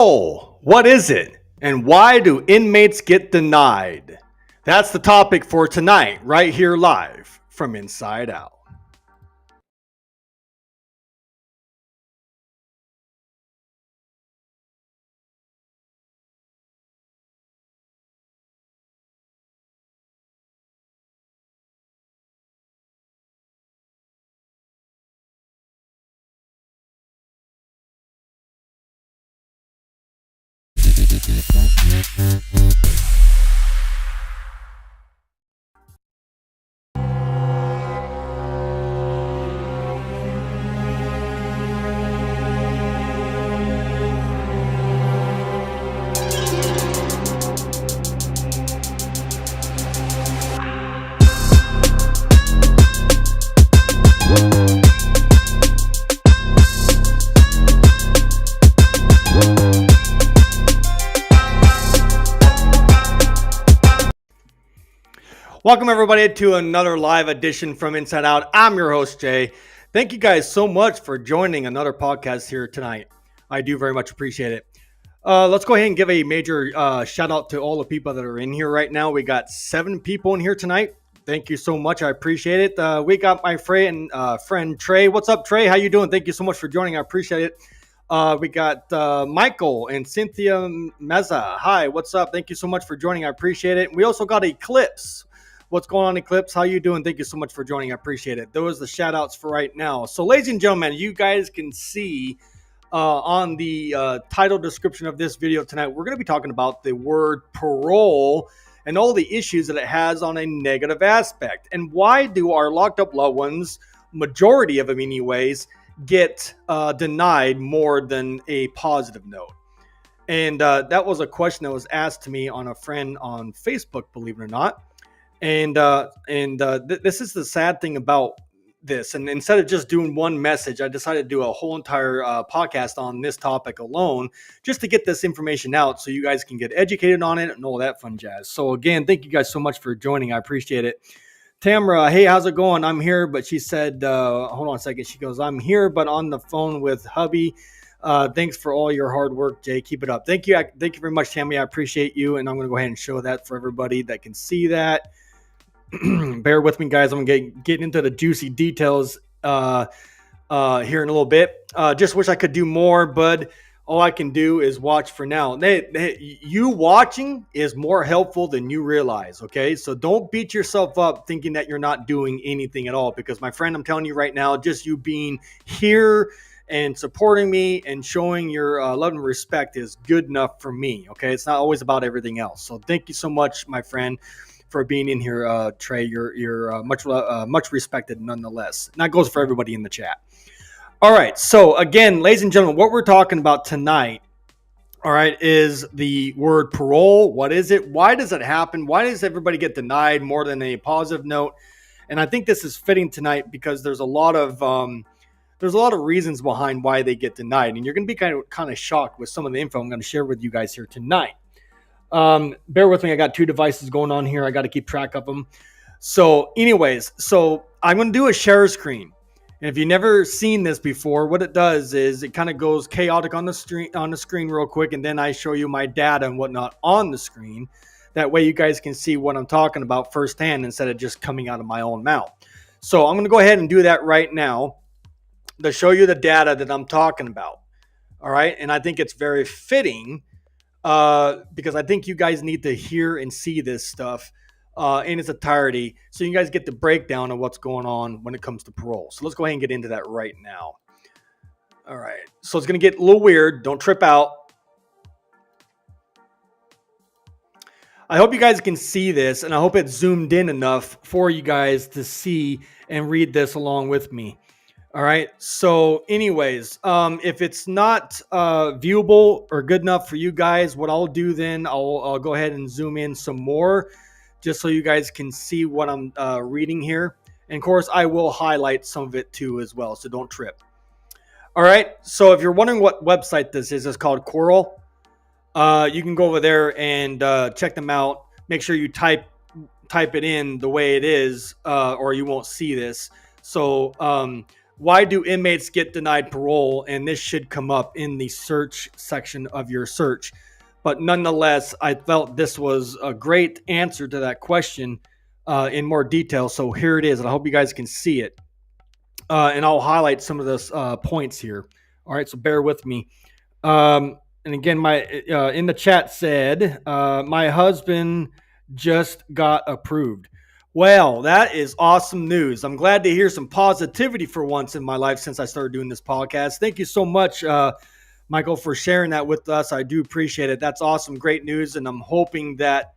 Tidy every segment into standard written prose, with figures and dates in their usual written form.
Oh, what is it? And why do inmates get denied? That's the topic for tonight, right here live from Inside Out. Welcome, everybody, to another live edition from Inside Out. I'm your host, Jay. Thank you guys so much for joining another podcast here tonight. I do very much appreciate it. Let's go ahead and give a major shout out to all the people that are in here right now. We got 7 people in here tonight. Thank you so much. I appreciate it. We got my friend Trey. What's up, Trey? How you doing? Thank you so much for joining. I appreciate it. We got Michael and Cynthia Meza. Hi, what's up? Thank you so much for joining. I appreciate it. We also got Eclipse. What's going on, Eclipse? How you doing? Thank you so much for joining. I appreciate it. Those are the shout outs for right now. So, ladies and gentlemen, you guys can see on the title description of this video tonight, we're going to be talking about the word parole and all the issues that it has on a negative aspect. And why do our locked up loved ones, majority of them anyways, get denied more than a positive note? And that was a question that was asked to me on a friend on Facebook, believe it or not. And this is the sad thing about this. And instead of just doing one message, I decided to do a whole entire podcast on this topic alone, just to get this information out so you guys can get educated on it and all that fun jazz. So again, thank you guys so much for joining. I appreciate it. Tamara, hey, how's it going? I'm here, but she said, hold on a second. She goes, I'm here, but on the phone with hubby. Thanks for all your hard work, Jay. Keep it up. Thank you. Thank you very much, Tammy. I appreciate you. And I'm going to go ahead and show that for everybody that can see that. Bear with me, guys. I'm going to get into the juicy details here in a little bit. Just wish I could do more, but all I can do is watch for now. You watching is more helpful than you realize, okay? So don't beat yourself up thinking that you're not doing anything at all, because, my friend, I'm telling you right now, just you being here and supporting me and showing your love and respect is good enough for me, okay? It's not always about everything else. So thank you so much, my friend, for being in here, Trey. You're much respected nonetheless. And that goes for everybody in the chat. All right. So again, ladies and gentlemen, what we're talking about tonight, all right, is the word parole. What is it? Why does it happen? Why does everybody get denied more than a positive note? And I think this is fitting tonight because there's a lot of reasons behind why they get denied, and you're going to be kind of shocked with some of the info I'm going to share with you guys here tonight. Bear with me. I got 2 devices going on here. I got to keep track of them. So anyways, I'm going to do a share screen. And if you've never seen this before, what it does is it kind of goes chaotic on the screen real quick. And then I show you my data and whatnot on the screen. That way you guys can see what I'm talking about firsthand instead of just coming out of my own mouth. So I'm going to go ahead and do that right now to show you the data that I'm talking about. All right. And I think it's very fitting because I think you guys need to hear and see this stuff in its entirety so you guys get the breakdown of what's going on when it comes to parole. So let's go ahead and get into that right now. All right. So it's going to get a little weird. Don't trip out. I hope you guys can see this, and I hope it's zoomed in enough for you guys to see and read this along with me. All right. So anyways, if it's not viewable or good enough for you guys, what I'll do then, I'll go ahead and zoom in some more just so you guys can see what I'm reading here. And of course, I will highlight some of it too as well. So don't trip. All right. So if you're wondering what website this is, it's called Coral. You can go over there and check them out. Make sure you type it in the way it is or you won't see this. So, Why do inmates get denied parole? And this should come up in the search section of your search. But nonetheless, I felt this was a great answer to that question in more detail. So here it is, and I hope you guys can see it. And I'll highlight some of those points here. All right, so bear with me. And again, my in the chat said, my husband just got approved. Well, that is awesome news. I'm glad to hear some positivity for once in my life since I started doing this podcast. Thank you so much, Michael, for sharing that with us. I do appreciate it. That's awesome. Great news. And I'm hoping that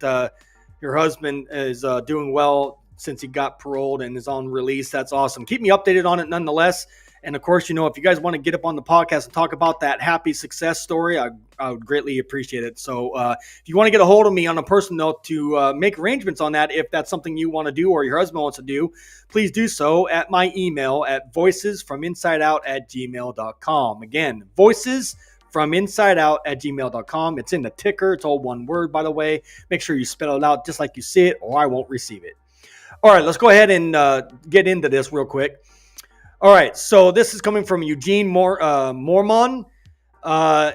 your husband is doing well since he got paroled and is on release. That's awesome. Keep me updated on it nonetheless. And of course, if you guys want to get up on the podcast and talk about that happy success story, I would greatly appreciate it. So if you want to get a hold of me on a personal note to make arrangements on that, if that's something you want to do or your husband wants to do, please do so at my email at voicesfrominsideout@gmail.com. Again, voicesfrominsideout@gmail.com. It's in the ticker. It's all one word, by the way. Make sure you spell it out just like you see it, or I won't receive it. All right, let's go ahead and get into this real quick. All right, so this is coming from Eugene Mormon.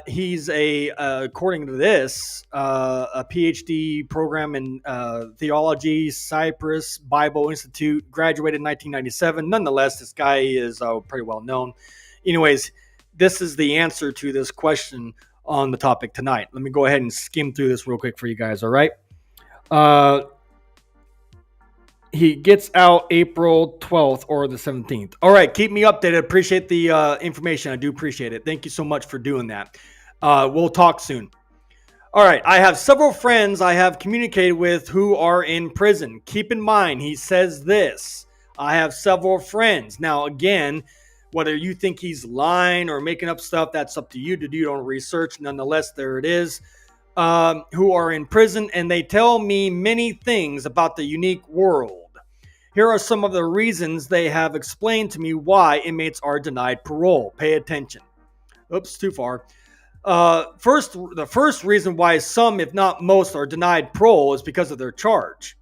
He's according to this, a PhD program in theology, Cyprus Bible Institute, graduated in 1997. Nonetheless, this guy is pretty well known. Anyways, this is the answer to this question on the topic tonight. Let me go ahead and skim through this real quick for you guys, all right? He gets out April 12th or the 17th. All right, keep me updated. Appreciate the information. I do appreciate it. Thank you so much for doing that. We'll talk soon. All right, I have several friends I have communicated with who are in prison. Keep in mind, he says this. I have several friends. Now, again, whether you think he's lying or making up stuff, that's up to you to do your own research. Nonetheless, there it is. Who are in prison, and they tell me many things about the unique world. Here are some of the reasons they have explained to me why inmates are denied parole. Pay attention. Oops, too far. The first reason why some, if not most, are denied parole is because of their charge.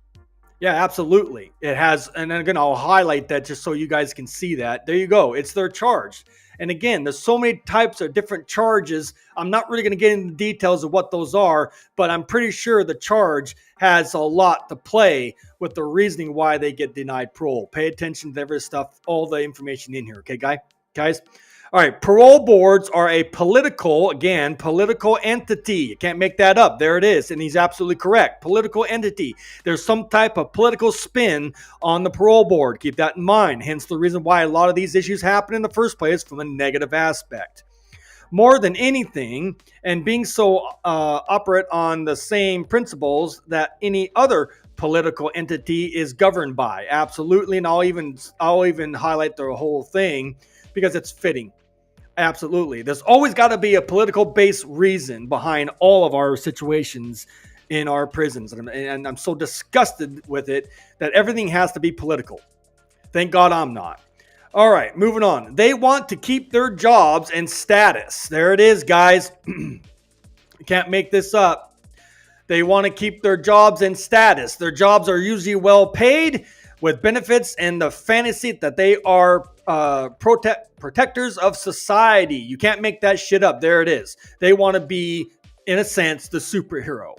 Yeah, absolutely. It has, and again, I'll highlight that just so you guys can see that. There you go. It's their charge. And again, there's so many types of different charges. I'm not really going to get into the details of what those are, but I'm pretty sure the charge has a lot to play with the reasoning why they get denied parole. Pay attention to every stuff, all the information in here. Okay, guys? All right, parole boards are a political entity. You can't make that up. There it is, and he's absolutely correct. Political entity. There's some type of political spin on the parole board. Keep that in mind. Hence the reason why a lot of these issues happen in the first place from a negative aspect. More than anything, and being so operate on the same principles that any other political entity is governed by. Absolutely, and I'll even highlight the whole thing because it's fitting. Absolutely. There's always got to be a political-based reason behind all of our situations in our prisons. And I'm so disgusted with it that everything has to be political. Thank God I'm not. All right, moving on. They want to keep their jobs and status. There it is, guys. You can't make this up. They want to keep their jobs and status. Their jobs are usually well paid with benefits and the fantasy that they are protectors of society. You can't make that shit up. There it is. They want to be, in a sense, the superhero.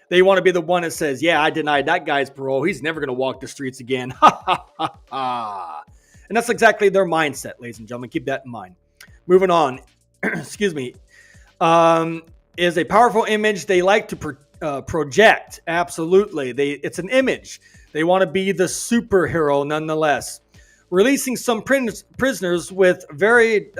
They want to be the one that says, yeah, I denied that guy's parole. He's never going to walk the streets again. Ha, ha, ha, ha. And that's exactly their mindset, ladies and gentlemen. Keep that in mind. Moving on. Excuse me. Is a powerful image they like to project. Absolutely. It's an image. They want to be the superhero nonetheless. Releasing some prisoners with very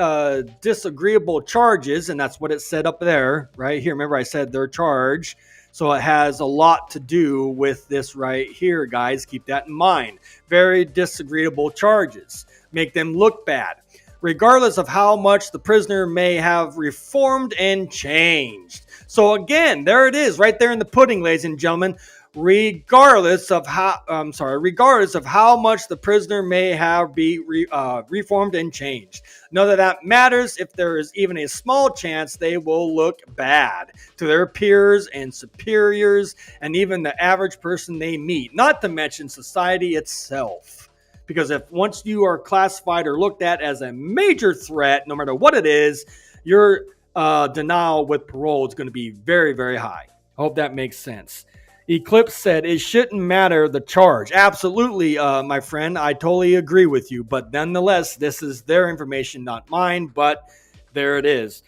disagreeable charges, and that's what it said up there, right here. Remember I said their charge. So it has a lot to do with this right here, guys. Keep that in mind. Very disagreeable charges. Make them look bad. Regardless of how much the prisoner may have reformed and changed. So again, there it is, right there in the pudding, ladies and gentlemen. Regardless of how much the prisoner may have reformed and changed. None of that matters if there is even a small chance they will look bad to their peers and superiors and even the average person they meet, not to mention society itself. Because if once you are classified or looked at as a major threat, no matter what it is, your denial with parole is going to be very, very high. I hope that makes sense. Eclipse said it shouldn't matter the charge. Absolutely, my friend. I totally agree with you. But nonetheless, this is their information, not mine. But there it is.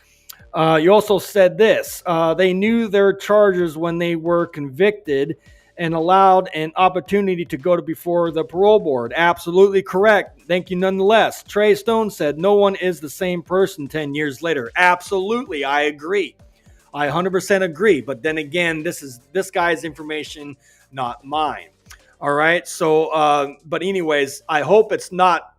You also said this. They knew their charges when they were convicted and allowed an opportunity to go to before the parole board. Absolutely correct. Thank you nonetheless. Trey Stone said no one is the same person 10 years later. Absolutely. I agree. I 100% agree. But then again, this is this guy's information, not mine. All right. So, but anyways, I hope it's not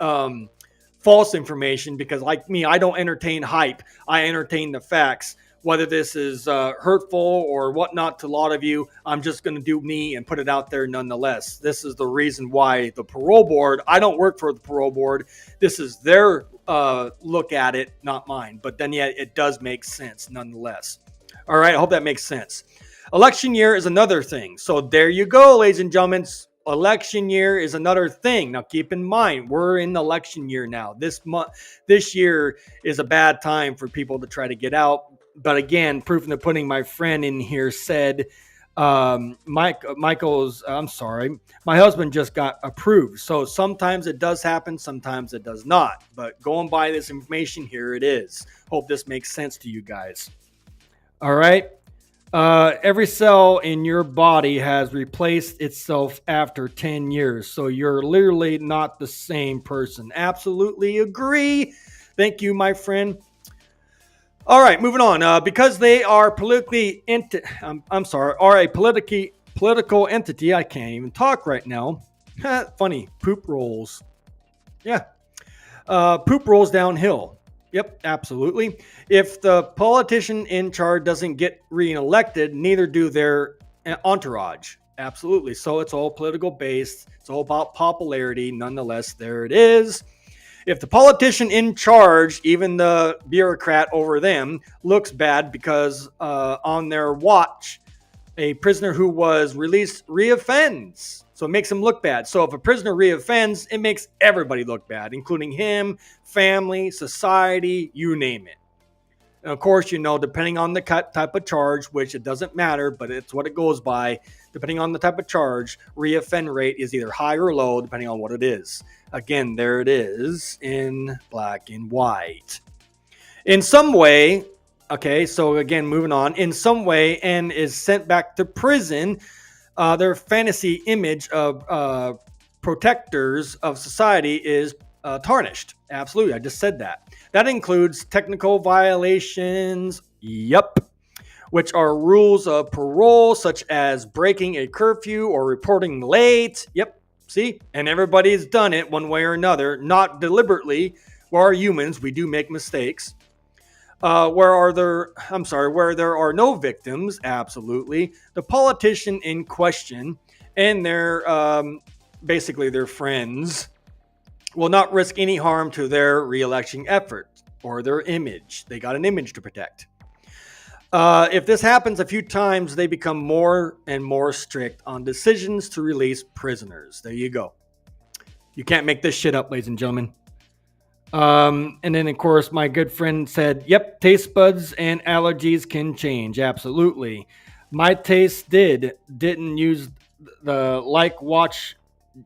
false information, because like me, I don't entertain hype. I entertain the facts. Whether this is hurtful or whatnot to a lot of you, I'm just going to do me and put it out there nonetheless. This is the reason why the parole board, I don't work for the parole board. This is their look at it, not mine. But then, yeah, it does make sense nonetheless. All right, I hope that makes sense. Election year is another thing. So there you go, ladies and gentlemen. Election year is another thing. Now, keep in mind, we're in election year now. This year is a bad time for people to try to get out. But again, proof in the pudding, my friend in here said, my husband just got approved. So sometimes it does happen, sometimes it does not. But going by this information, here it is. Hope this makes sense to you guys. All right. Every cell in your body has replaced itself after 10 years. So you're literally not the same person. Absolutely agree. Thank you, my friend. All right, moving on. Because they are politically are a political entity. I can't even talk right now. Funny. Poop rolls. Yeah. Poop rolls downhill. Yep, absolutely. If the politician in charge doesn't get reelected, neither do their entourage. Absolutely. So it's all political based. It's all about popularity. Nonetheless, there it is. If the politician in charge, even the bureaucrat over them, looks bad because on their watch, a prisoner who was released reoffends. So it makes him look bad. So if a prisoner reoffends, it makes everybody look bad, including him, family, society, you name it. And of course, depending on the type of charge, which it doesn't matter, but it's what it goes by. Depending on the type of charge, reoffend rate is either high or low, depending on what it is. Again, there it is in black and white. In some way, okay, so again, moving on. In some way, and is sent back to prison, their fantasy image of protectors of society is tarnished. Absolutely, I just said that. That includes technical violations, which are rules of parole, such as breaking a curfew or reporting late. See? And everybody's done it one way or another, not deliberately. We're humans, we do make mistakes. Where there are no victims, absolutely. The politician in question and basically their friends will not risk any harm to their re-election effort or their image. They got an image to protect. If this happens a few times, they become more and more strict on decisions to release prisoners. There you go. You can't make this shit up, ladies and gentlemen. And then, of course, my good friend said, yep, taste buds and allergies can change. Absolutely. My taste didn't use the watch.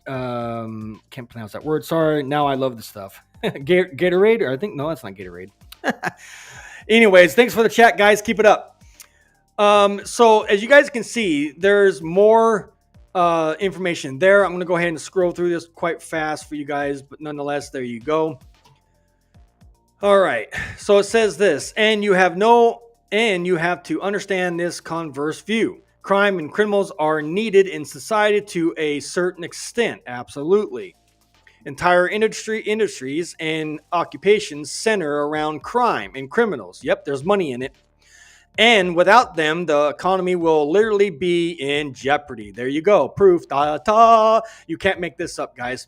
Can't pronounce that word. Sorry. Now I love the stuff. Gatorade? Or I think, no, that's not Gatorade. Anyways, thanks for the chat, guys. Keep it up. So as you guys can see, there's more information there. I'm going to go ahead and scroll through this quite fast for you guys, but nonetheless, there you go. All right. So it says this, and you have to understand this converse view. Crime and criminals are needed in society to a certain extent. Absolutely. Entire industries and occupations center around crime and criminals. Yep, there's money in it. And without them, the economy will literally be in jeopardy. There you go. Proof. You can't make this up, guys.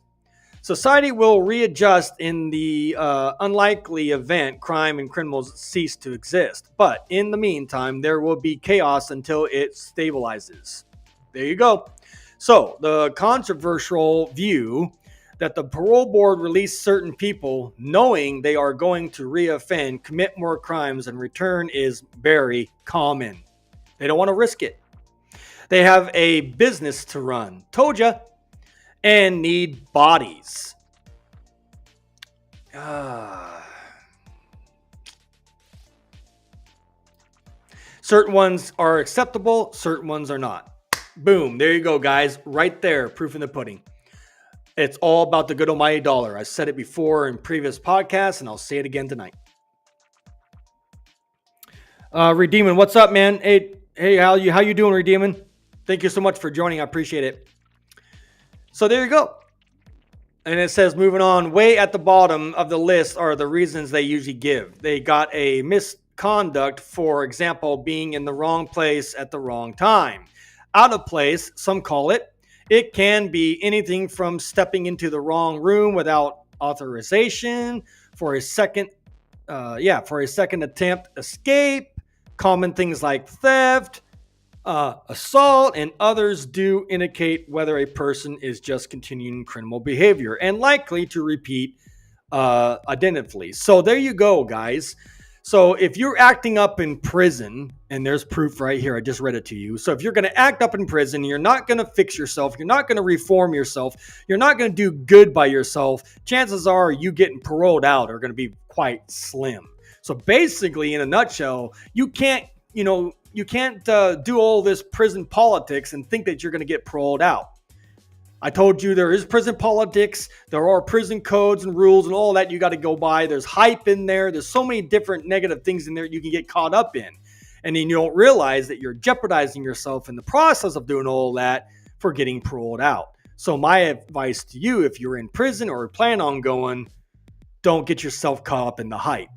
Society will readjust in the unlikely event crime and criminals cease to exist. But in the meantime, there will be chaos until it stabilizes. There you go. So the controversial view that the parole board release certain people knowing they are going to reoffend, commit more crimes, and return is very common. They don't want to risk it. They have a business to run. Told ya. And need bodies. Certain ones are acceptable, certain ones are not. Boom, there you go, guys. Right there, proof in the pudding. It's all about the good almighty dollar. I said it before in previous podcasts, and I'll say it again tonight. Redeeming, what's up, man? Hey, how you doing, Redeeming? Thank you so much for joining. I appreciate it. So there you go. And it says, moving on, way at the bottom of the list are the reasons they usually give. They got a misconduct, for example, being in the wrong place at the wrong time. Out of place, some call it. It can be anything from stepping into the wrong room without authorization, for a second attempt escape, common things like theft, assault, and others do indicate whether a person is just continuing criminal behavior and likely to repeat identically. So there you go, guys. So if you're acting up in prison, and there's proof right here, I just read it to you. So if you're going to act up in prison, you're not going to fix yourself, you're not going to reform yourself, you're not going to do good by yourself, chances are you getting paroled out are going to be quite slim. So basically, in a nutshell, you can't do all this prison politics and think that you're going to get paroled out. I told you there is prison politics. There are prison codes and rules and all that you got to go by. There's hype in there. There's so many different negative things in there you can get caught up in. And then you don't realize that you're jeopardizing yourself in the process of doing all that for getting paroled out. So my advice to you, if you're in prison or plan on going, don't get yourself caught up in the hype.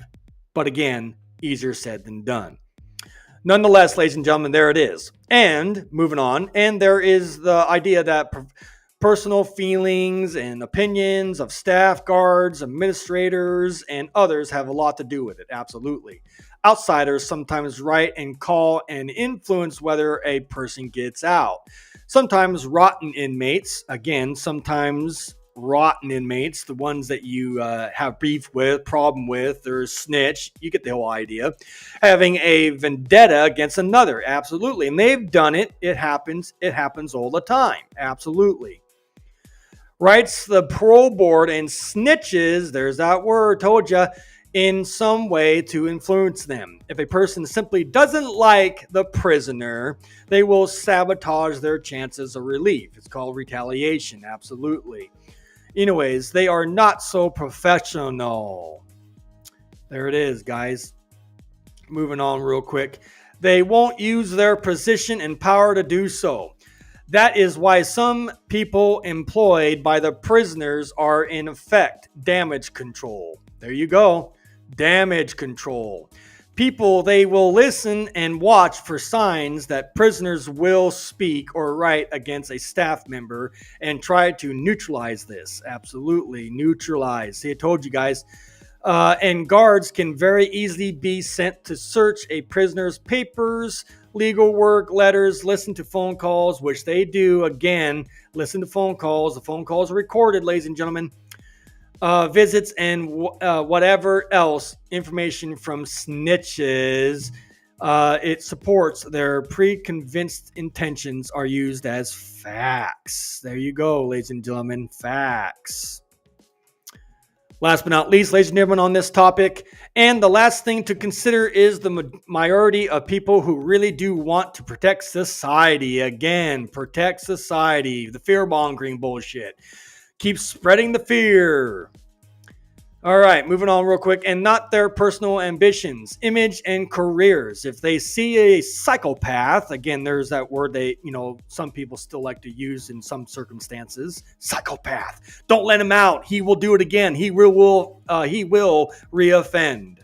But again, easier said than done. Nonetheless, ladies and gentlemen, there it is. And moving on, and there is the idea that personal feelings and opinions of staff, guards, administrators, and others have a lot to do with it. Absolutely. Outsiders sometimes write and call and influence whether a person gets out. Sometimes rotten inmates, the ones that you have beef with, problem with, or snitch, you get the whole idea, having a vendetta against another. Absolutely. And they've done it. It happens all the time. Absolutely. Writes the parole board and snitches, there's that word, told you, in some way to influence them. If a person simply doesn't like the prisoner, they will sabotage their chances of relief. It's called retaliation. Absolutely. Anyways, they are not so professional. There it is, guys. Moving on real quick. They won't use their position and power to do so. That is why some people employed by the prisoners are in effect damage control. There you go. Damage control. People, they will listen and watch for signs that prisoners will speak or write against a staff member and try to neutralize this. Absolutely, neutralize. See, I told you guys. And guards can very easily be sent to search a prisoner's papers, legal work, letters, listen to phone calls, which they do. Again, listen to phone calls. The phone calls are recorded, ladies and gentlemen. Visits and whatever else information from snitches. It supports their pre-convinced intentions are used as facts. There you go, ladies and gentlemen, facts. Last but not least, ladies and gentlemen, on this topic, and the last thing to consider is the majority of people who really do want to protect society. Again, protect society. The fear-mongering bullshit. Keep spreading the fear. All right, moving on real quick. And not their personal ambitions, image, and careers. If they see a psychopath, again, there's that word some people still like to use in some circumstances. Psychopath. Don't let him out. He will do it again. He will reoffend.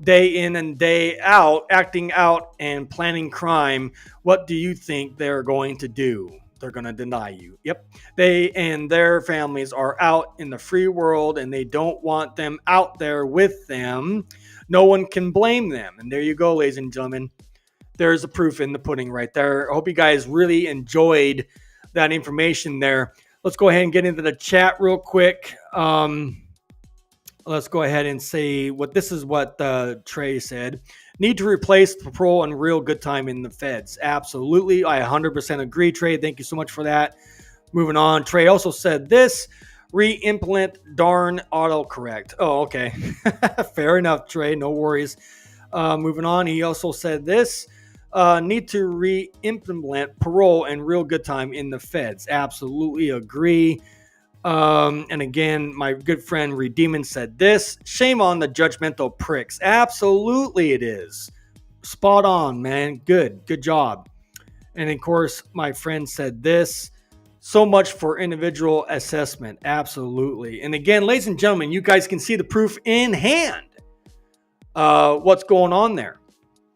Day in and day out, acting out and planning crime. What do you think they're going to do? They're going to deny you. Yep. They and their families are out in the free world and they don't want them out there with them. No one can blame them. And there you go, ladies and gentlemen. There's the proof in the pudding right there. I hope you guys really enjoyed that information there. Let's go ahead and get into the chat real quick. Let's go ahead and say what Trey said. Need to replace parole and real good time in the feds. Absolutely. I 100% agree, Trey. Thank you so much for that. Moving on. Trey also said this. Re-implement darn autocorrect. Oh, okay. Fair enough, Trey. No worries. Moving on. He also said this. Need to re-implement parole and real good time in the feds. Absolutely agree. And again, my good friend Redeeman said this. Shame on the judgmental pricks. Absolutely it is. Spot on, man. Good job. And of course, my friend said this. So much for individual assessment. Absolutely. And again, ladies and gentlemen, you guys can see the proof in hand. What's going on there.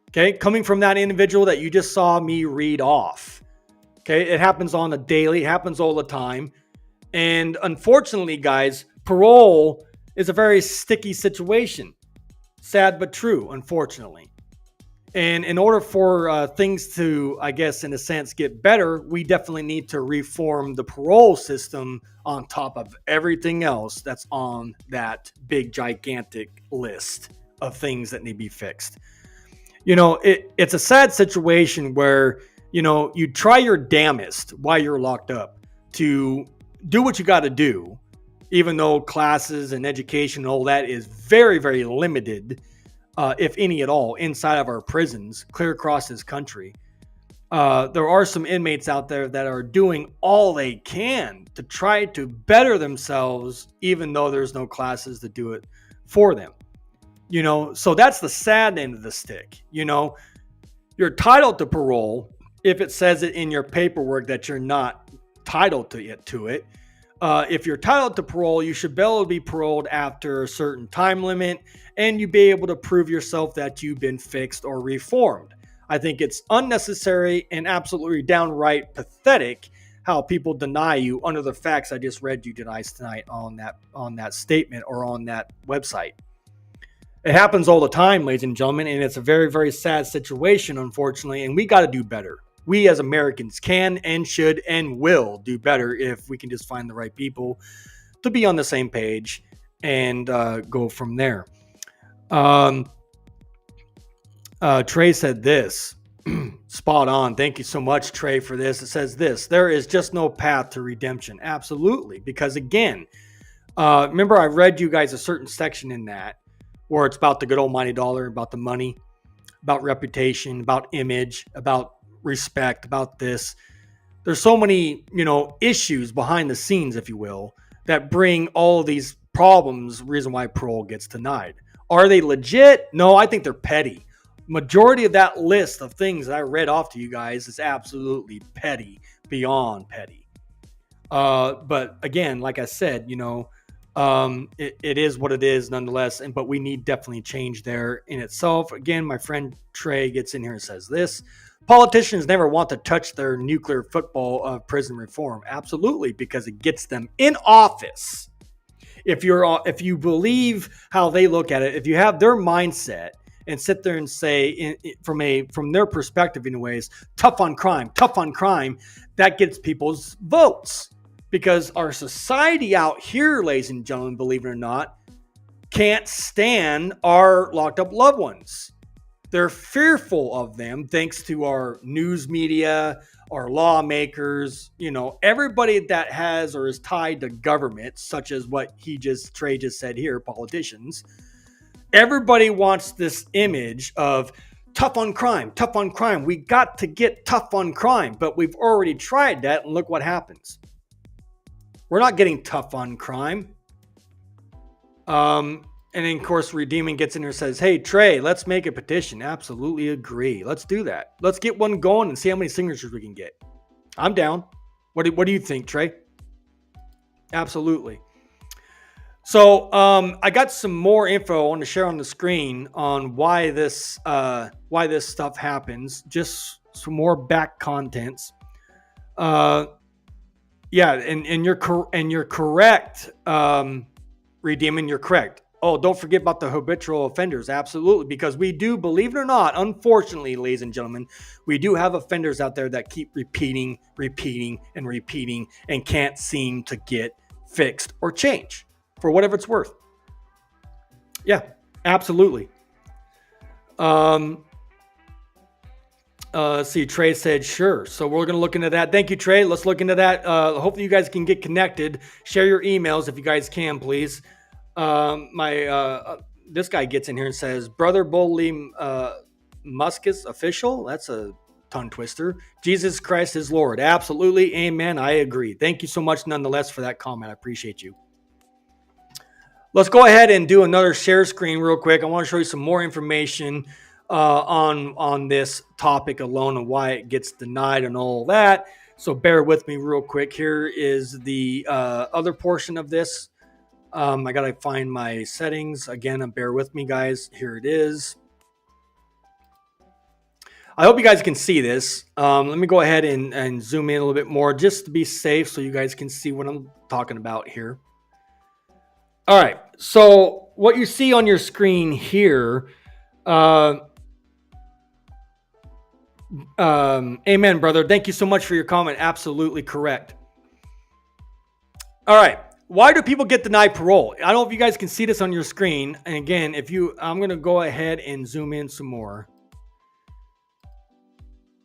Okay, coming from that individual that you just saw me read off. Okay, it happens on a daily, it happens all the time. And unfortunately, guys, parole is a very sticky situation. Sad but true, unfortunately. And in order for things to, I guess, in a sense, get better, we definitely need to reform the parole system on top of everything else that's on that big, gigantic list of things that need to be fixed. You know, it's a sad situation where, you know, you try your damnest while you're locked up to do what you got to do, even though classes and education and all that is very, very limited, if any at all, inside of our prisons clear across this country. There are some inmates out there that are doing all they can to try to better themselves, even though there's no classes to do it for them. You know, so that's the sad end of the stick. You know, you're entitled to parole if it says it in your paperwork that you're not titled to it. If you're titled to parole, you should be able to be paroled after a certain time limit, and you be able to prove yourself that you've been fixed or reformed. I think it's unnecessary and absolutely downright pathetic how people deny you under the facts I just read you tonight on that statement or on that website. It happens all the time, ladies and gentlemen, and it's a very, very sad situation, unfortunately, and we got to do better. We as Americans can and should and will do better if we can just find the right people to be on the same page and go from there. Trey said this. Spot on. Thank you so much, Trey, for this. It says this. There is just no path to redemption. Absolutely. Because again, remember I read you guys a certain section in that where it's about the good almighty dollar, about the money, about reputation, about image, about respect, about this. There's so many, you know, issues behind the scenes, if you will, that bring all of these problems, reason why parole gets denied. Are they legit? No, I think they're petty. Majority of that list of things that I read off to you guys is absolutely petty, beyond petty. But again, like I said, you know, it is what it is nonetheless, but we need definitely change there in itself. Again, my friend Trey gets in here and says this. Politicians never want to touch their nuclear football of prison reform. Absolutely, because it gets them in office. If you believe how they look at it, if you have their mindset and sit there and say from their perspective anyways, tough on crime, that gets people's votes. Because our society out here, ladies and gentlemen, believe it or not, can't stand our locked up loved ones. They're fearful of them thanks to our news media, our lawmakers, you know, everybody that has or is tied to government, such as what Trey just said here, politicians. Everybody wants this image of tough on crime. We got to get tough on crime, but we've already tried that and look what happens. We're not getting tough on crime. And then, of course, Redeeming gets in there and says, hey, Trey, let's make a petition. Absolutely agree. Let's do that. Let's get one going and see how many signatures we can get. I'm down. What do you think, Trey? Absolutely. So I got some more info I want to share on the screen on why this stuff happens. Just some more back contents. Yeah, and you're correct, Redeeming. You're correct. Oh, don't forget about the habitual offenders. Absolutely. Because we do, believe it or not, unfortunately, ladies and gentlemen, we do have offenders out there that keep repeating, and can't seem to get fixed or change for whatever it's worth. Yeah, absolutely. See, Trey said, sure. So we're going to look into that. Thank you, Trey. Let's look into that. Hopefully you guys can get connected. Share your emails if you guys can, please. This guy gets in here and says, Brother Boldly Muscus official. That's a tongue twister. Jesus Christ is Lord. Absolutely. Amen. I agree. Thank you so much nonetheless for that comment. I appreciate you. Let's go ahead and do another share screen real quick. I want to show you some more information on this topic alone and why it gets denied and all that. So bear with me real quick. Here is the other portion of this. I got to find my settings. Again, bear with me, guys. Here it is. I hope you guys can see this. Let me go ahead and zoom in a little bit more just to be safe so you guys can see what I'm talking about here. All right. So what you see on your screen here, amen, brother. Thank you so much for your comment. Absolutely correct. All right. Why do people get denied parole? I don't know if you guys can see this on your screen. And again, I'm going to go ahead and zoom in some more.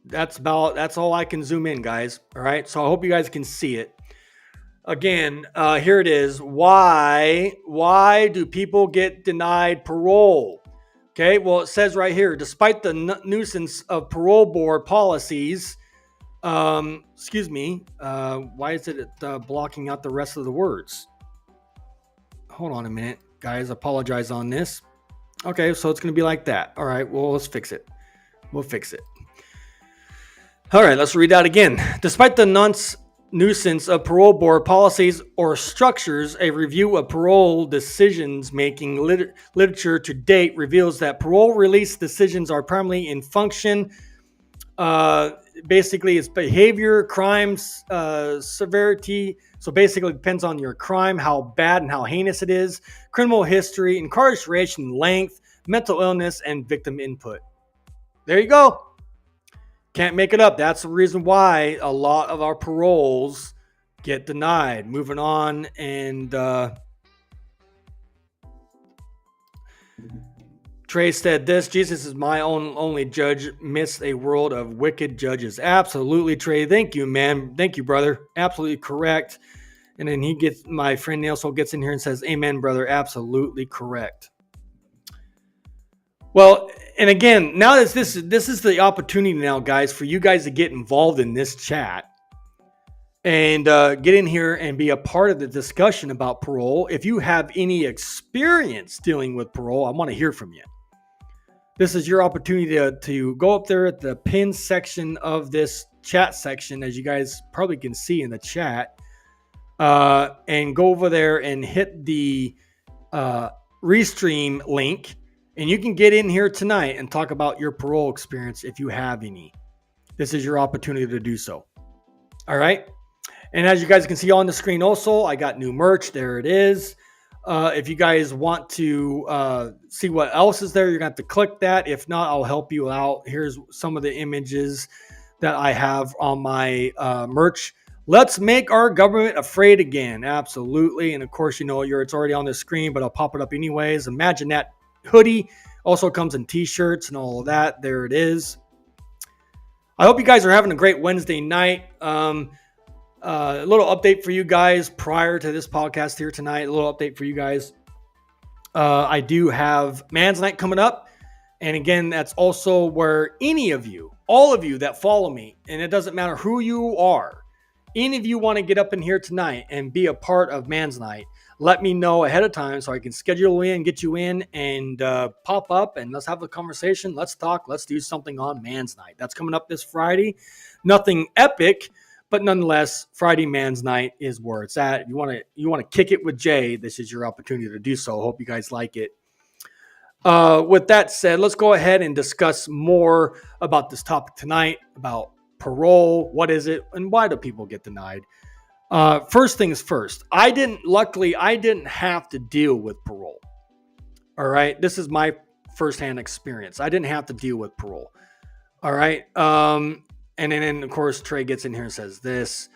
That's all I can zoom in, guys. All right. So I hope you guys can see it. Again, here it is. Why do people get denied parole? Okay. Well, it says right here, despite the nuisance of parole board policies, why is it blocking out the rest of the words? Hold on a minute, guys. Apologize on this. Okay, so it's going to be like that. All right, well, let's fix it. We'll fix it. All right, let's read that again. Despite the nuisance of parole board policies or structures, a review of parole decisions making literature to date reveals that parole release decisions are primarily in function. Basically, it's behavior, crimes, severity. So basically, it depends on your crime, how bad and how heinous it is, criminal history, incarceration length, mental illness, and victim input. There you go. Can't make it up. That's the reason why a lot of our paroles get denied. Moving on, and Trey said this, Jesus is my only judge, missed a world of wicked judges. Absolutely, Trey. Thank you, man. Thank you, brother. Absolutely correct. And then my friend Nelson gets in here and says, amen, brother. Absolutely correct. Well, and again, now this is the opportunity now, guys, for you guys to get involved in this chat and get in here and be a part of the discussion about parole. If you have any experience dealing with parole, I want to hear from you. This is your opportunity to go up there at the pin section of this chat section, as you guys probably can see in the chat, and go over there and hit the Restream link, and you can get in here tonight and talk about your parole experience if you have any. This is your opportunity to do so. All right. And as you guys can see on the screen also, I got new merch. There it is. If you guys want to see what else is there, you're going to have to click that. If not, I'll help you out. Here's some of the images that I have on my merch. Let's make our government afraid again. Absolutely. And of course, it's already on the screen, but I'll pop it up anyways. Imagine that hoodie. Also comes in t-shirts and all of that. There it is. I hope you guys are having a great Wednesday night. A little update for you guys prior to this podcast here tonight. A little update for you guys. I do have Man's Night coming up. And again, that's also where any of you, all of you that follow me, and it doesn't matter who you are, any of you want to get up in here tonight and be a part of Man's Night, let me know ahead of time so I can schedule in, get you in, and pop up, and let's have a conversation. Let's talk. Let's do something on Man's Night. That's coming up this Friday. Nothing epic, but nonetheless, Friday Man's Night is where it's at. If you want to kick it with Jay, this is your opportunity to do so. Hope you guys like it. With that said, let's go ahead and discuss more about this topic tonight, about parole. What is it, and why do people get denied? First things first, I didn't have to deal with parole. All right. This is my firsthand experience. I didn't have to deal with parole. All right. And then, of course, Trey gets in here and says this: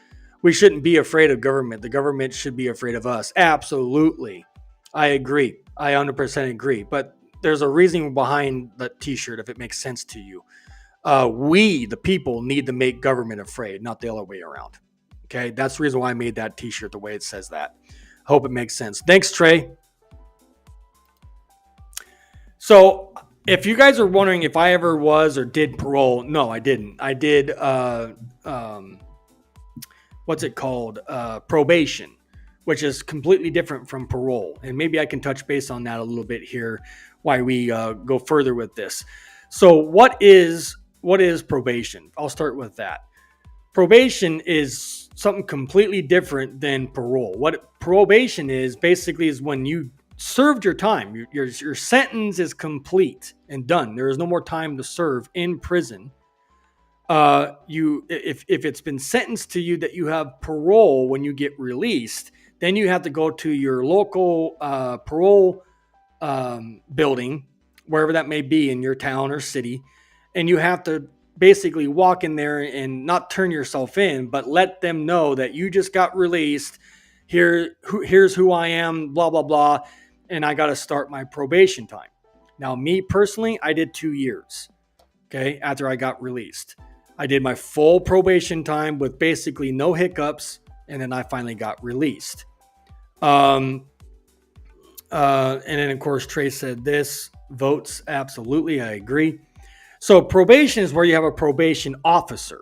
we shouldn't be afraid of government. The government should be afraid of us. Absolutely. I agree. I 100% agree. But there's a reason behind the t-shirt, if it makes sense to you. We, the people, need to make government afraid, not the other way around. Okay. That's the reason why I made that t-shirt the way it says that. Hope it makes sense. Thanks, Trey. So if you guys are wondering if I ever was or did parole, no, I didn't. I did, what's it called? Probation, which is completely different from parole. And maybe I can touch base on that a little bit here while we go further with this. So what is probation? I'll start with that. Probation is something completely different than parole. What probation is basically is when you served your time. Your sentence is complete and done. There is no more time to serve in prison. If it's been sentenced to you that you have parole when you get released, then you have to go to your local parole building, wherever that may be in your town or city, and you have to basically walk in there and not turn yourself in, but let them know that you just got released. Here's who I am, blah, blah, blah. And I got to start my probation time. Now, me personally, I did 2 years, okay, after I got released. I did my full probation time with basically no hiccups, and then I finally got released. And then, of course, Trey said this, votes, absolutely, I agree. So probation is where you have a probation officer,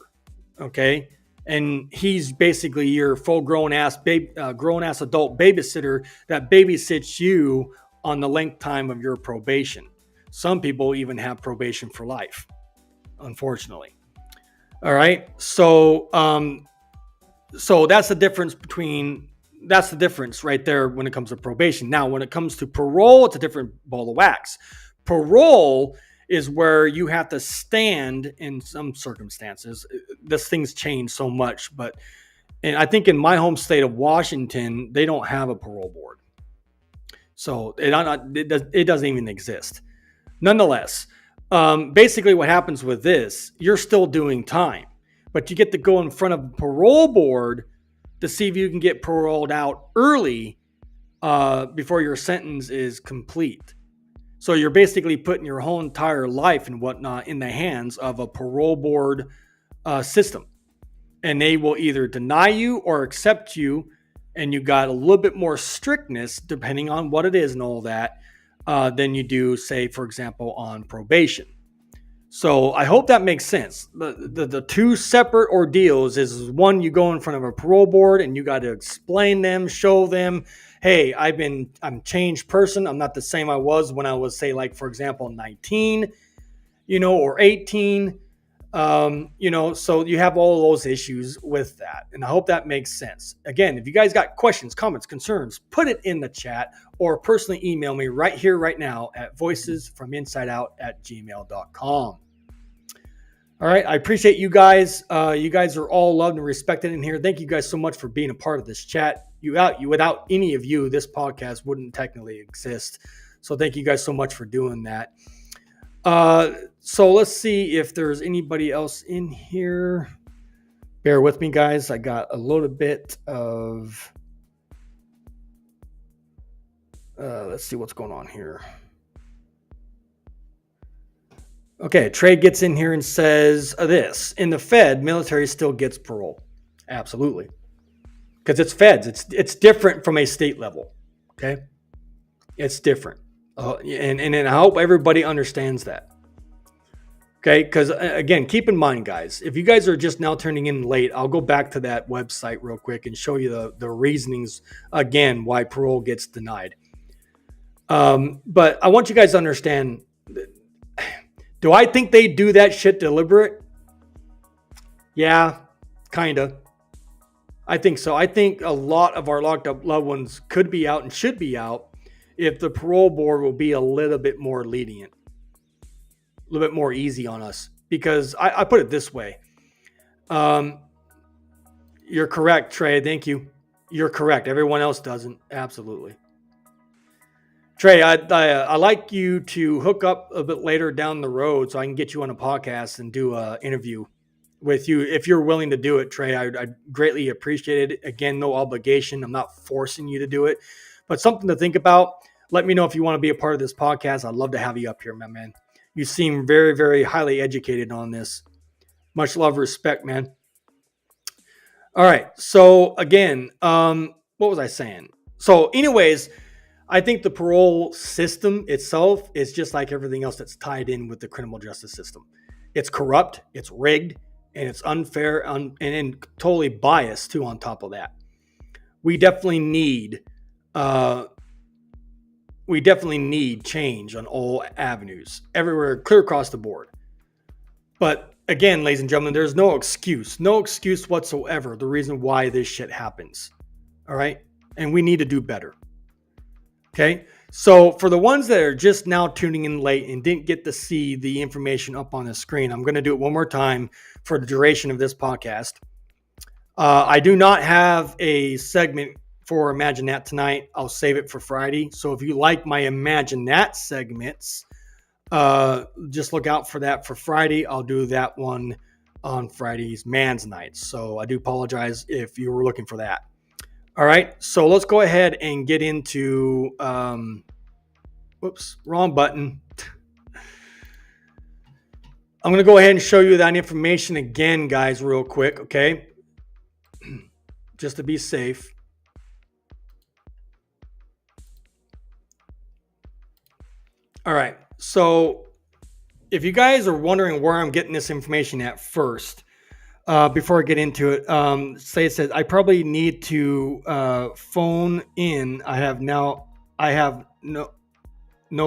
okay? And he's basically your full grown-ass adult babysitter that babysits you on the length time of your probation. Some people even have probation for life, unfortunately. All right. So that's the difference right there when it comes to probation. Now, when it comes to parole, it's a different ball of wax. Parole is where you have to stand in some circumstances. This thing's changed so much, and I think in my home state of Washington, they don't have a parole board. So it doesn't even exist. Nonetheless, basically what happens with this, you're still doing time, but you get to go in front of a parole board to see if you can get paroled out early before your sentence is complete. So you're basically putting your whole entire life and whatnot in the hands of a parole board system. And they will either deny you or accept you. And you got a little bit more strictness, depending on what it is and all that, than you do, say, for example, on probation. So I hope that makes sense. The two separate ordeals is one, you go in front of a parole board and you got to explain them, show them, hey, I'm a changed person. I'm not the same I was when I was, say, like, for example, 19, or 18, so you have all those issues with that. And I hope that makes sense. Again, if you guys got questions, comments, concerns, put it in the chat or personally email me right here, right now at voicesfrominsideout@gmail.com. All right. I appreciate you guys. You guys are all loved and respected in here. Thank you guys so much for being a part of this chat. Without any of you, this podcast wouldn't technically exist. So thank you guys so much for doing that. So let's see if there's anybody else in here. Bear with me, guys. I got a little bit of... let's see what's going on here. Okay, Trey gets in here and says this. In the Fed, military still gets parole. Absolutely. Because it's feds. It's different from a state level. Okay? It's different. And I hope everybody understands that. Okay? Because, again, keep in mind, guys, if you guys are just now turning in late, I'll go back to that website real quick and show you the reasonings, again, why parole gets denied. But I want you guys to understand, do I think they do that shit deliberate? Yeah, kind of. I think so. I think a lot of our locked up loved ones could be out and should be out if the parole board will be a little bit more lenient, a little bit more easy on us. Because I put it this way. You're correct, Trey. Thank you. You're correct. Everyone else doesn't. Absolutely. Trey, I like you to hook up a bit later down the road so I can get you on a podcast and do an interview with you if you're willing to do it, Trey. I'd greatly appreciate it. Again, no obligation. I'm not forcing you to do it, but something to think about. Let me know if you want to be a part of this podcast. I'd love to have you up here, my man. You seem very, very highly educated on this. Much love, respect, man. All right. So again, what was I saying? So, anyways, I think the parole system itself is just like everything else that's tied in with the criminal justice system. It's corrupt, it's rigged, and it's unfair and totally biased too. On top of that, we definitely need uh, change on all avenues, everywhere, clear across the board. But again, ladies and gentlemen, there's no excuse whatsoever. The reason why this shit happens. All right, and we need to do better. Okay, so for the ones that are just now tuning in late and didn't get to see the information up on the screen, I'm going to do it one more time for the duration of this podcast. I do not have a segment for Imagine That tonight. I'll save it for Friday. So if you like my Imagine That segments, just look out for that for Friday. I'll do that one on Friday's Man's Night. So I do apologize if you were looking for that. All right, so let's go ahead and get into, whoops, wrong button. I'm going to go ahead and show you that information again, guys, real quick, okay? Just to be safe. All right, so if you guys are wondering where I'm getting this information at first, before I get into it, it says I probably need to phone in. I have no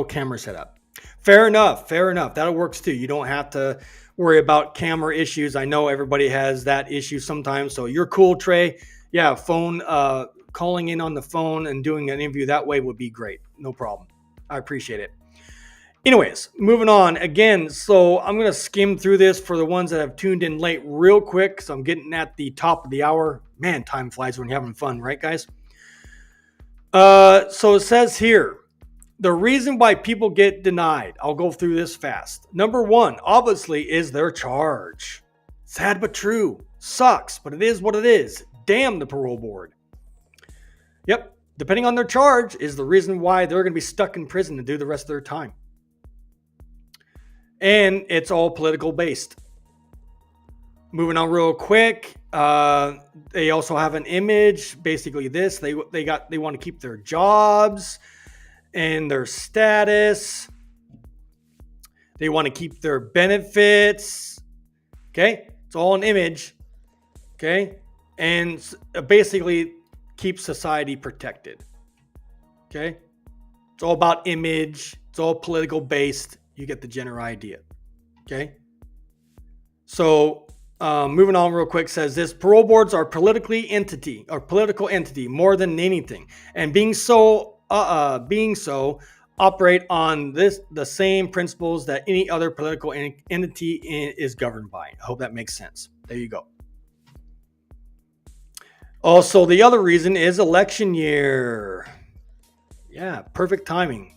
camera set up. Fair enough. That works too. You don't have to worry about camera issues. I know everybody has that issue sometimes. So you're cool, Trey. Yeah, calling in on the phone and doing an interview that way would be great. No problem. I appreciate it. Anyways, moving on again. So I'm going to skim through this for the ones that have tuned in late real quick. So I'm getting at the top of the hour. Man, time flies when you're having fun, right, guys? So it says here, the reason why people get denied. I'll go through this fast. Number one, obviously, is their charge. Sad but true. Sucks, but it is what it is. Damn the parole board. Yep. Depending on their charge is the reason why they're going to be stuck in prison to do the rest of their time. And it's all political based. Moving on real quick. They also have an image. Basically this. They want to keep their jobs and their status. They want to keep their benefits. Okay. It's all an image. Okay. And basically keep society protected. Okay. It's all about image. It's all political based. You get the general idea. Okay. So moving on real quick, says this: parole boards are political entity more than anything, and being so operate on the same principles that any other political entity is governed by. I hope that makes sense. There you go. Also, the other reason is election year. Yeah, perfect timing.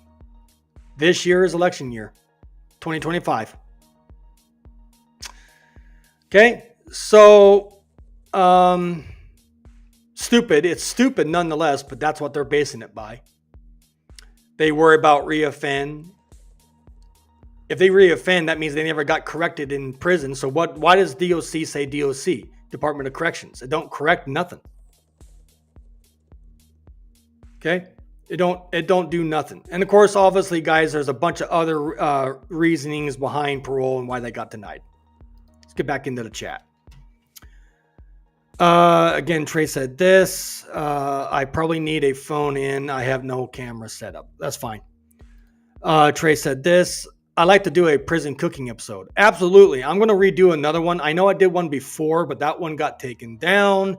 This year is election year. 2025. Okay, so stupid. It's stupid nonetheless, but that's what they're basing it by. They worry about reoffend. If they reoffend, that means they never got corrected in prison. So why does DOC say DOC, Department of Corrections? It don't correct nothing. Okay? It don't do nothing. And of course, obviously, guys, there's a bunch of other reasonings behind parole and why they got denied. Let's get back into the chat. Again, Trey said this. I probably need a phone in. I have no camera set up. That's fine. Trey said this. I like to do a prison cooking episode. Absolutely. I'm going to redo another one. I know I did one before, but that one got taken down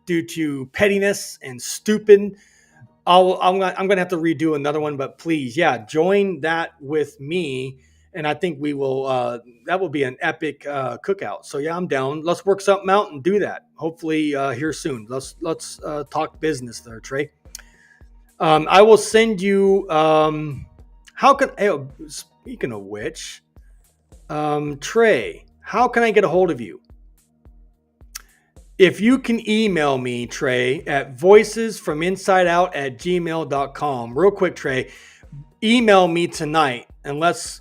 due to pettiness and stupid. I'm going to have to redo another one, but please, yeah, join that with me. And I think we will, that will be an epic cookout. So yeah, I'm down. Let's work something out and do that. Hopefully here soon. Let's talk business there, Trey. I will send you. Speaking of which, Trey, how can I get a hold of you? If you can email me, Trey, at voicesfrominsideout@gmail.com. Real quick, Trey, email me tonight and let's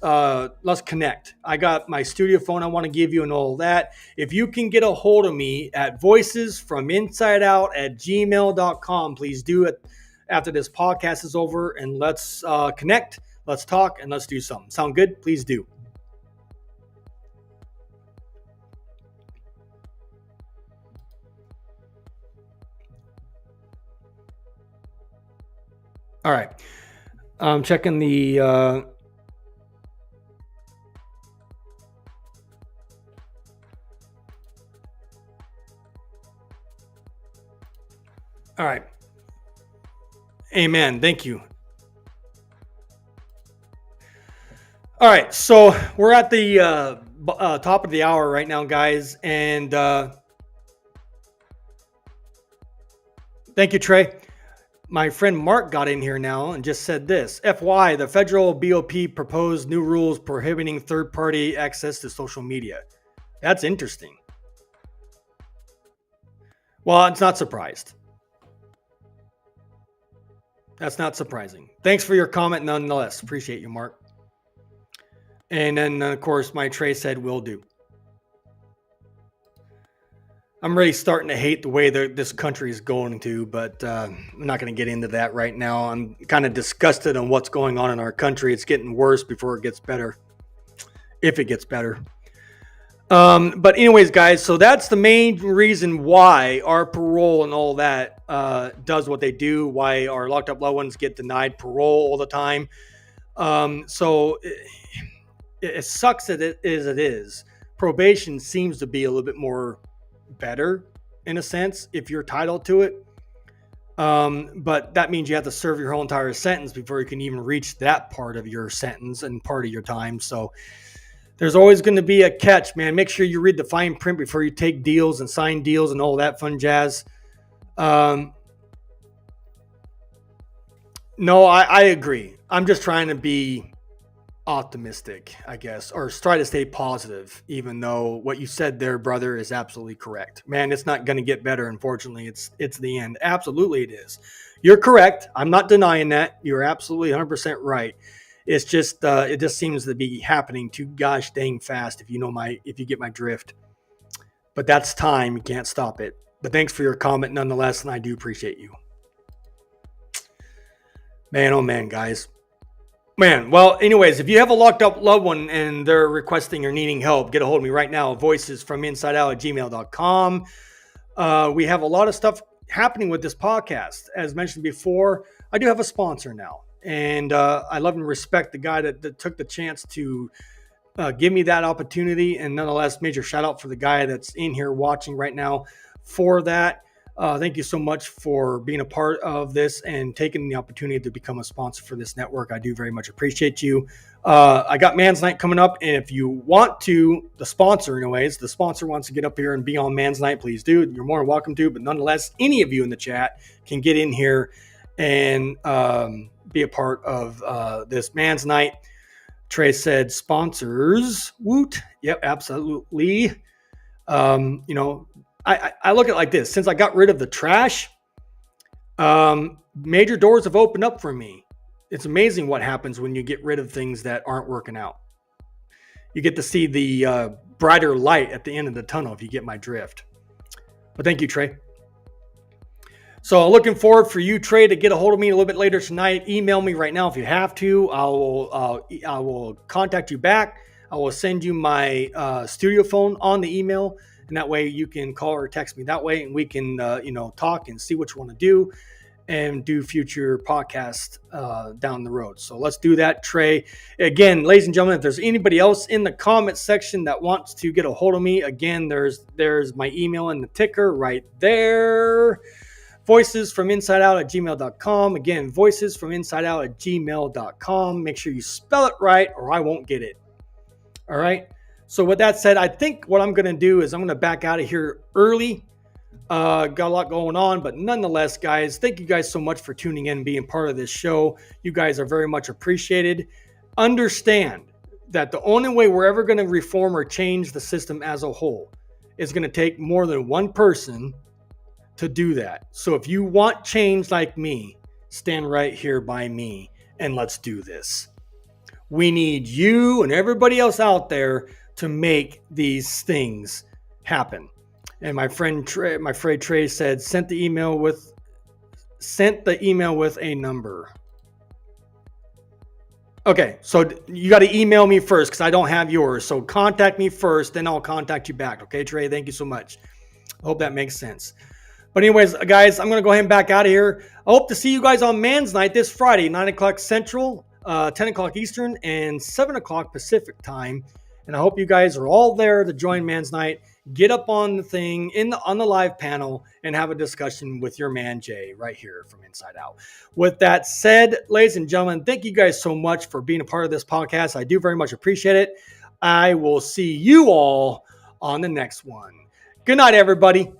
connect. I got my studio phone I want to give you and all that. If you can get a hold of me at voicesfrominsideout@gmail.com, please do it after this podcast is over, and let's connect, let's talk, and let's do something. Sound good? Please do. All right. I'm checking the all right. Amen. Thank you. All right. So we're at the top of the hour right now, guys. And thank you, Trey. My friend Mark got in here now and just said this. FY, the federal BOP proposed new rules prohibiting third-party access to social media. That's interesting. Well, it's not surprised. That's not surprising. Thanks for your comment nonetheless. Appreciate you, Mark. And then, of course, my Trey said will do. I'm really starting to hate the way this country is going to, but I'm not going to get into that right now. I'm kind of disgusted on what's going on in our country. It's getting worse before it gets better, if it gets better. But anyways, guys, so that's the main reason why our parole and all that does what they do, why our locked up loved ones get denied parole all the time. So it sucks that it is. Probation seems to be a little bit more better in a sense if you're entitled to it, but that means you have to serve your whole entire sentence before you can even reach that part of your sentence and part of your time. So there's always going to be a catch, man. Make sure you read the fine print before you take deals and sign deals and all that fun jazz. No, I agree. I'm just trying to be optimistic, I guess, or try to stay positive, even though what you said there, brother, is absolutely correct. Man, it's not going to get better, unfortunately. It's the end. Absolutely it is. You're correct. I'm not denying that. You're absolutely 100% right. It's just it just seems to be happening too gosh dang fast, if you get my drift. But that's time. You can't stop it. But thanks for your comment nonetheless, and I do appreciate you. Man, oh man, guys. Man, well, anyways, if you have a locked up loved one and they're requesting or needing help, get a hold of me right now. voicesfrominsideout@gmail.com. We have a lot of stuff happening with this podcast. As mentioned before, I do have a sponsor now. And I love and respect the guy that took the chance to give me that opportunity. And nonetheless, major shout out for the guy that's in here watching right now for that. Thank you so much for being a part of this and taking the opportunity to become a sponsor for this network. I do very much appreciate you. I got Man's Night coming up, and if you want to, the sponsor wants to get up here and be on Man's Night, please do. You're more than welcome to, but nonetheless, any of you in the chat can get in here and be a part of this Man's Night. Trey said sponsors. Woot. Yep, absolutely. I look at it like this. Since I got rid of the trash, major doors have opened up for me. It's amazing what happens when you get rid of things that aren't working out. You get to see the brighter light at the end of the tunnel, if you get my drift. But thank you, Trey. So looking forward for you, Trey, to get a hold of me a little bit later tonight. Email me right now if you have to. I will contact you back. I will send you my studio phone on the email. And that way you can call or text me that way, and we can, talk and see what you want to do and do future podcasts down the road. So let's do that, Trey. Again, ladies and gentlemen, if there's anybody else in the comment section that wants to get a hold of me, again, there's my email and the ticker right there. voicesfrominsideout@gmail.com. Again, voicesfrominsideout@gmail.com. Make sure you spell it right or I won't get it. All right. So with that said, I think what I'm going to do is I'm going to back out of here early. Got a lot going on, but nonetheless, guys, thank you guys so much for tuning in and being part of this show. You guys are very much appreciated. Understand that the only way we're ever going to reform or change the system as a whole is going to take more than one person to do that. So if you want change like me, stand right here by me and let's do this. We need you and everybody else out there to make these things happen. And my friend Trey said, sent the email with a number. Okay, so you got to email me first because I don't have yours. So contact me first, then I'll contact you back. Okay, Trey, thank you so much. I hope that makes sense. But anyways, guys, I'm going to go ahead and back out of here. I hope to see you guys on Man's Night this Friday, 9 o'clock Central, 10 o'clock Eastern, and 7 o'clock Pacific time. And I hope you guys are all there to join Man's Night. Get up on the thing on the live panel and have a discussion with your man Jay right here from Inside Out. With that said, ladies and gentlemen, thank you guys so much for being a part of this podcast. I do very much appreciate it. I will see you all on the next one. Good night, everybody.